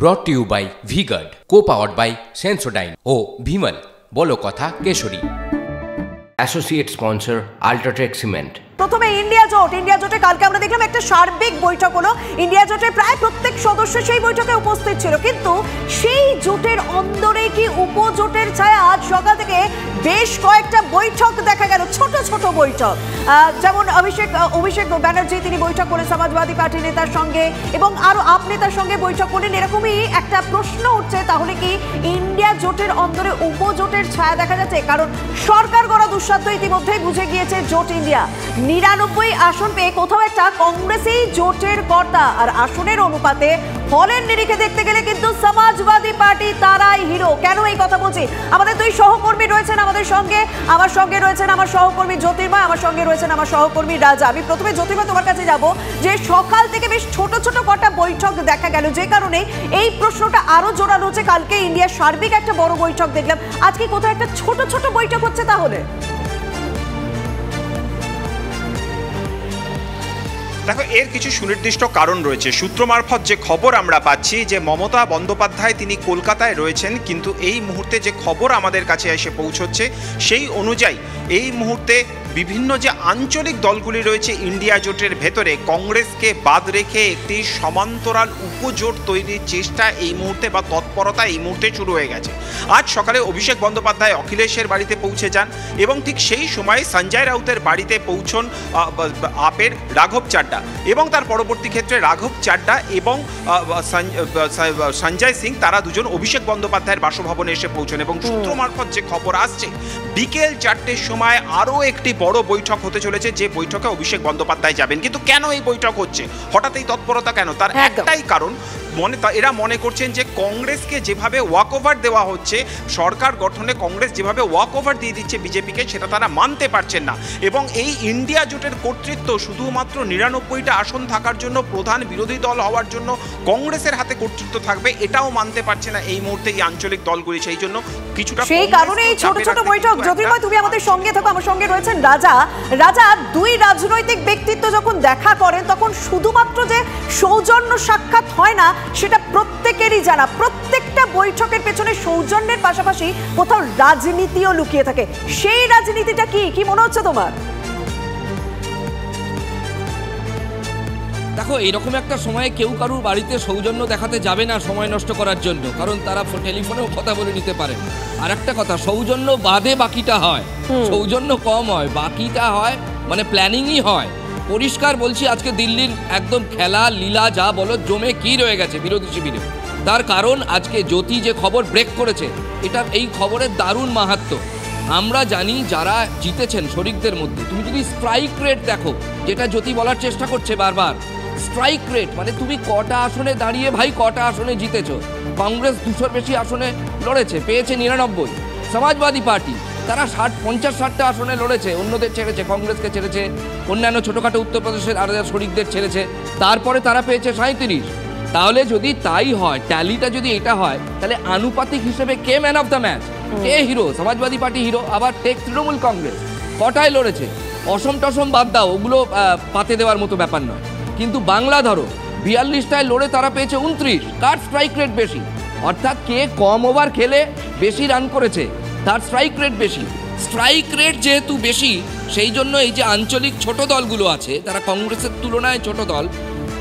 ব্রট to you by V Guard, co-powered by Sensodyne ও ভিমল বলো কথা কেশরী। Associate sponsor UltraTech cement. প্রথমে ইন্ডিয়া জোটে কালকে আমরা দেখলাম একটা সার্বিক বৈঠক হলো। ইন্ডিয়া জোটের প্রায় প্রত্যেক সদস্য সেই বৈঠকে উপস্থিত ছিল, কিন্তু সেই জোটের অন্দরে কি উপজোটের ছায়া? আজ সকাল থেকে বেশ কয়েকটা বৈঠক দেখা গেল, ছোট ছোট বৈঠক। যেমন অভিষেক ব্যানার্জি তিনি বৈঠক করেন সমাজবাদী পার্টি নেতার সঙ্গে এবং আরো আপ নেতার সঙ্গে বৈঠক করেন। এরকমই একটা প্রশ্ন উঠছে, তাহলে কি ইন্ডিয়া জোটের অন্দরে উপজোটের ছায়া দেখা যাচ্ছে? কারণ সরকার গড়া দুঃসাধ্য ইতিমধ্যেই বুঝে গিয়েছে জোট ইন্ডিয়া। 99 আসন পেয়ে কোথাও একটা কংগ্রেসই জোটের কর্তা, আর আসনের অনুপাতে ফলের নিরিখে দেখতে গেলে কিন্তু সমাজবাদী পার্টি তারাই হিরো। কেন এই কথা বলছি? আমাদের দুই সহকর্মী রয়েছেন আমাদের সঙ্গে। আমার সঙ্গে রয়েছেন আমার সহকর্মী জ্যোতির্ময়, আমার সঙ্গে রয়েছেন আমার সহকর্মী রাজা। আমি প্রথমে জ্যোতির্ময় তোমার কাছে যাব, যে সকাল থেকে বেশ ছোট ছোট কটা বৈঠক দেখা গেল, যে কারণে এই প্রশ্নটা আরো জোরালো হচ্ছে। কালকে ইন্ডিয়ার সার্বিক একটা বড় বৈঠক দেখলাম, আজকে কোথাও একটা ছোট ছোট বৈঠক হচ্ছে। তাহলে দেখো, এর কিছু সুনির্দিষ্ট কারণ রয়েছে। সূত্র মারফত যে খবর আমরা পাচ্ছি যে মমতা বন্দ্যোপাধ্যায় তিনি কলকাতায় রয়েছেন, কিন্তু এই মুহূর্তে যে খবর আমাদের কাছে এসে পৌঁছচ্ছে সেই অনুযায়ী এই মুহূর্তে বিভিন্ন যে আঞ্চলিক দলগুলি রয়েছে ইন্ডিয়া জোটের ভেতরে, কংগ্রেসকে বাদ রেখে একটি সমান্তরাল উপজোট তৈরির চেষ্টা এই মুহূর্তে বা তৎপরতা এই মুহূর্তে শুরু হয়ে গেছে। আজ সকালে অভিষেক বন্দ্যোপাধ্যায় অখিলেশের বাড়িতে পৌঁছে যান এবং ঠিক সেই সময় সঞ্জয় রাউতের বাড়িতে পৌঁছন আপের রাঘব চাড্ডা, এবং তার পরবর্তী ক্ষেত্রে রাঘব চাড্ডা এবং সঞ্জয় সিং তারা দুজন অভিষেক বন্দ্যোপাধ্যায়ের বাসভবনে এসে পৌঁছন। এবং সূত্র মারফত যে খবর আসছে, বিকেল 4টের সময় আরও একটি বড় বৈঠক হতে চলেছে, যে বৈঠকে অভিষেক বন্দ্যোপাধ্যায় যাবেন। কিন্তু কেন এই বৈঠক হচ্ছে, হঠাৎ এই তৎপরতা কেন? তার একটাই কারণ, এরা মনে করছেন যে কংগ্রেসকে যেভাবে ওয়াক ওভার দেওয়া হচ্ছে, সরকার গঠনে কংগ্রেস যেভাবে ওয়াক ওভার দিয়ে দিচ্ছে বিজেপিকে, সেটা তারা মানতে পারছেন না। এবং এই ইন্ডিয়া জোটের কর্তৃত্ব শুধুমাত্র 99টা আসন থাকার জন্য, প্রধান বিরোধী দল হওয়ার জন্য কংগ্রেসের হাতে কর্তৃত্ব থাকবে, এটাও মানতে পারছে না এই মুহূর্তে এই আঞ্চলিক দলগুলি। সেই জন্য কিছুটা সেই কারণে এই ছোট ছোট বৈঠক। জ্যোতির্ময় তুমি আমাদের সঙ্গে থাকো, আমার সঙ্গে রয়েছেন রাজা। দুই রাজনৈতিক ব্যক্তিত্ব যখন দেখা করেন, তখন শুধুমাত্র যে সৌজন্য সাক্ষাৎ হয় না, সেটা প্রত্যেকেরই জানা। প্রত্যেকটা বৈঠকের পেছনে সৌজন্যের পাশাপাশি কোথাও রাজনীতিও লুকিয়ে থাকে। সেই রাজনীতিটা কি মনে হচ্ছে তোমার? দেখো, এইরকম একটা সময়ে কেউ কারুর বাড়িতে সৌজন্য দেখাতে যাবে না সময় নষ্ট করার জন্য, কারণ তারা টেলিফোনেও কথা বলে নিতে পারেন। আর একটা কথা, সৌজন্য বাদে বাকিটা হয়, সৌজন্য কম হয়, বাকিটা হয় মানে প্ল্যানিংই হয়। পরিষ্কার বলছি, আজকে দিল্লির একদম খেলা লীলা যা বলো জমে কি রয়ে গেছে বিরোধী শিবিরে। তার কারণ আজকে জ্যোতি যে খবর ব্রেক করেছে, এটা এই খবরের দারুণ মাহাত্ম্য। আমরা জানি যারা জিতেছেন শরিকদের মধ্যে, তুমি যদি স্ট্রাইক রেট দেখো, যেটা জ্যোতি বলার চেষ্টা করছে বারবার, স্ট্রাইক রেট মানে তুমি কটা আসনে দাঁড়িয়ে ভাই কটা আসনে জিতেছো। কংগ্রেস 200-র বেশি আসনে লড়েছে, পেয়েছে 99। সমাজবাদী পার্টি তারা 50-60টা আসনে লড়েছে, অন্যদের ছেড়েছে, কংগ্রেসকে ছেড়েছে, অন্যান্য ছোটোখাটো উত্তরপ্রদেশের আলাদা শরিকদের ছেড়েছে, তারপরে তারা পেয়েছে 37। তাহলে যদি তাই হয়, ট্যালিটা যদি এটা হয়, তাহলে আনুপাতিক হিসেবে কে ম্যান অফ দ্য ম্যাচ, কে হিরো? Samajwadi party hero. আবার টেক তৃণমূল কংগ্রেস কটায় লড়েছে, অসম টসম বাদ দাও, ওগুলো পাতে দেওয়ার মতো ব্যাপার নয়। কিন্তু বাংলা ধরো 42টায় লড়ে তারা পেয়েছে 29। কার স্ট্রাইক রেট বেশি? অর্থাৎ কে কম ওভার খেলে বেশি রান করেছে, তার স্ট্রাইক রেট বেশি। স্ট্রাইক রেট যেহেতু বেশি, সেই জন্য এই যে আঞ্চলিক ছোট দলগুলো আছে, তারা কংগ্রেসের তুলনায় ছোট দল,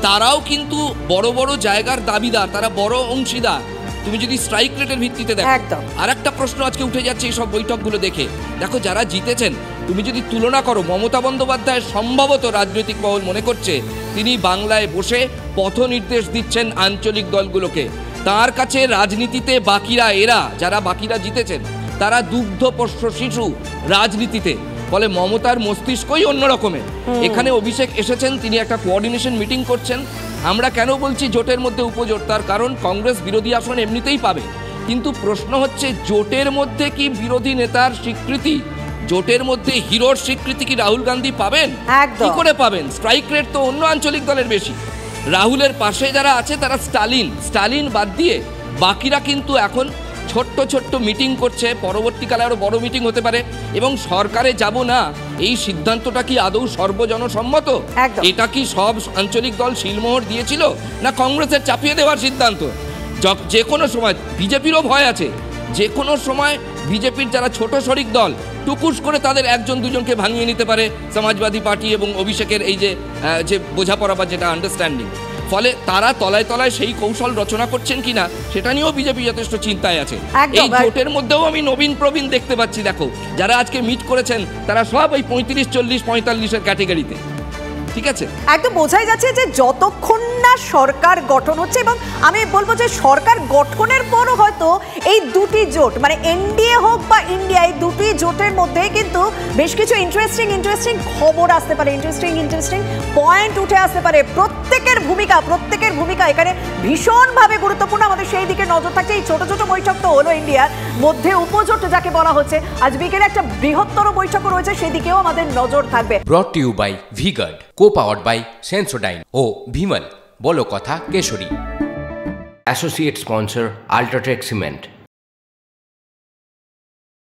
তারাও কিন্তু বড় বড় জায়গার দাবিদার, তারা বড় অংশীদার। তুমি যদি স্ট্রাইক রেটের ভিত্তিতে দেখো। আর একটা প্রশ্ন আজকে উঠে যাচ্ছে এই সব বৈঠকগুলো দেখে, দেখো যারা জিতেছেন, তুমি যদি তুলনা করো, মমতা বন্দ্যোপাধ্যায় সম্ভবত রাজনৈতিক মহল মনে করছে তিনি বাংলায় বসে পথ নির্দেশ দিচ্ছেন আঞ্চলিক দলগুলোকে। তার কাছে রাজনীতিতে বাকিরা, এরা যারা বাকিরা জিতেছেন, তারা দুগ্ধপোষ্য শিশু রাজনীতিতে। ফলে মমতার মস্তিষ্কই অন্য রকমের। এখানে অভিষেক এসেছেন, তিনি একটা কোঅর্ডিনেশন মিটিং করছেন। আমরা কেন বলছি জোটের মধ্যে উপজোট, তার কারণ কংগ্রেস বিরোধী আসন এমনিতেই পাবে, কিন্তু প্রশ্ন হচ্ছে জোটের মধ্যে কি বিরোধী নেতার স্বীকৃতি, জোটের মধ্যে হিরোর স্বীকৃতি কি রাহুল গান্ধী পাবেন? কি করে পাবেন? স্ট্রাইক রেট তো অন্য আঞ্চলিক দলের বেশি। রাহুলের পাশে যারা আছে তারা স্টালিন বাদ দিয়ে বাকিরা কিন্তু এখন ছোট্ট ছোট্ট মিটিং করছে, পরবর্তীকালে আরও বড় মিটিং হতে পারে। এবং সরকারে যাব না এই সিদ্ধান্তটা কি আদৌ সর্বজনসম্মত? এটা কি সব আঞ্চলিক দল শিলমোহর দিয়েছিল, না কংগ্রেসের চাপিয়ে দেওয়ার সিদ্ধান্ত? যে কোনো সময় বিজেপিরও ভয় আছে, যে কোনো সময় বিজেপির যারা ছোট শরিক দল টুকুস করে তাদের একজন দুজনকে ভাঙিয়ে নিতে পারে সমাজবাদী পার্টি এবং অভিষেকের এই যে বোঝাপড়া বা যেটা আন্ডারস্ট্যান্ডিং। ফলে তারা তলায় তলায় সেই কৌশল রচনা করছেন কিনা সেটা নিয়েও বিজেপি যথেষ্ট চিন্তায় আছে। এই জোটের মধ্যেও আমি নবীন প্রবীণ দেখতে পাচ্ছি। দেখো, যারা আজকে মিট করেছেন তারা সব ওই 35, 40, 45-এর ক্যাটেগরিতে। ঠিক আছে, একদম বোঝাই যাচ্ছে যে যতক্ষণ না সরকার গঠন হচ্ছে, এবং আমি বলবো যে সরকার গঠনের পরও হয়তো এই দুটি জোট মানে এনডিএ হোক বা ইন্ডিয়া, এই দুটি জোটের মধ্যে কিন্তু বেশ কিছু ইন্টারেস্টিং খবর আসতে পারে, ইন্টারেস্টিং পয়েন্ট উঠে আসতে পারে। প্রত্যেকের ভূমিকা এখানে ভীষণভাবে গুরুত্বপূর্ণ। আমাদের সেই দিকে নজর থাকছে। এই ছোট ছোট বৈঠক তো হলো ইন্ডিয়ার মধ্যে, উপজোট যাকে বলা হচ্ছে, আজ বিকেলে একটা বৃহত্তর বৈঠক রয়েছে, সেদিকেও আমাদের নজর থাকবে। Brought to you by V Guard, co-powered by Sensodyne ও ভিমল, বলো কথা কেশরী। Associate sponsor UltraTech cement.